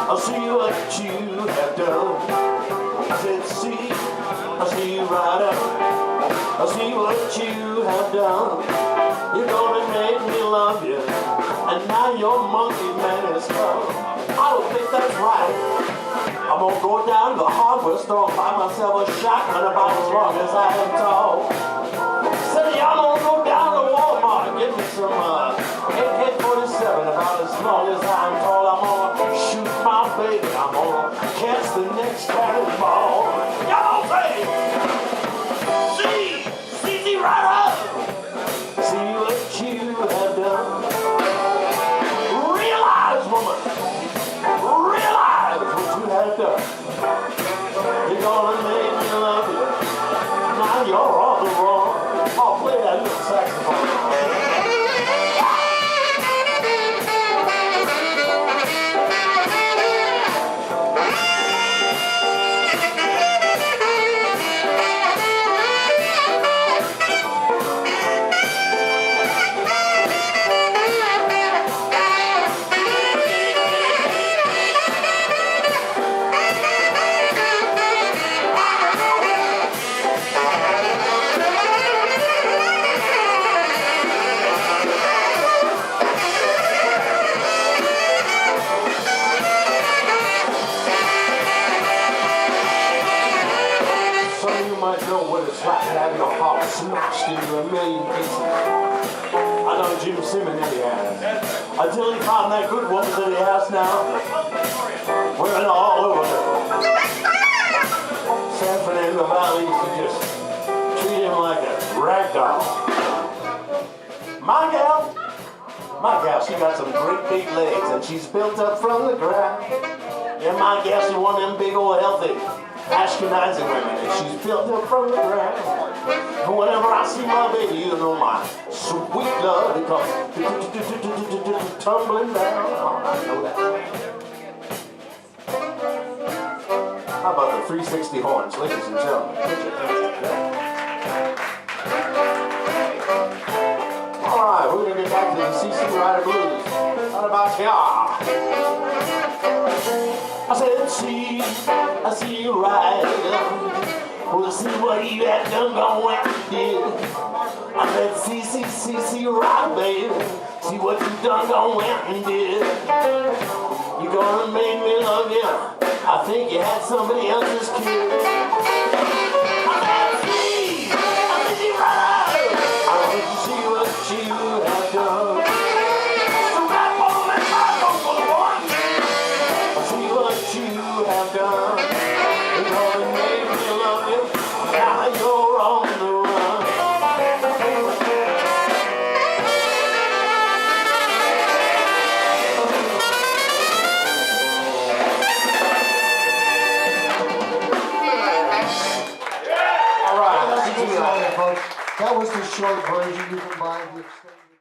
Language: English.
I see what you have done. I said, I see right up. I see what you have done. You're gonna make me love you, and now your monkey man is come. I don't think that's right. I'm gonna go down to the hardware store and buy myself a shotgun about as long as I am tall. City, I'm gonna go down to Walmart and get me some AK-47 about as long as I'm tall. I'm gonna shoot my baby. I'm gonna catch the next cannonball. Y'all say, see right up. See what you have done. Realize, woman, realize what you have done. You're gonna make me love you. Now you're on the wrong. I'll play that little saxophone. Might know what it's like to have your heart smashed into a million pieces. I know Jim Simmons that he has. Until he found that good woman that he has now. We're all over the San Fernando Valley used to just treat him like a rag doll. My gal, she got some great big legs and she's built up from the ground. Yeah, my gal, she one of them big old healthy Ashkenazi women, and she's built up from the ground. And whenever I see my baby, you know my sweet love, it comes tumbling down. Oh, I know that. How about the 360 horns, ladies and gentlemen? All right, we're gonna get back to the CC Rider Blues. What about y'all? I said, I see you right. We'll see what you have done, gone when you did. I said, see, right, baby. See what you done, gone when you did. You gonna make me love you. I think you had somebody else's kid. I said, see right. I want to see what you have done. Done. It's gonna make me love you. Now you're on the run. All right, folks. That was the short version. You can buy the extended.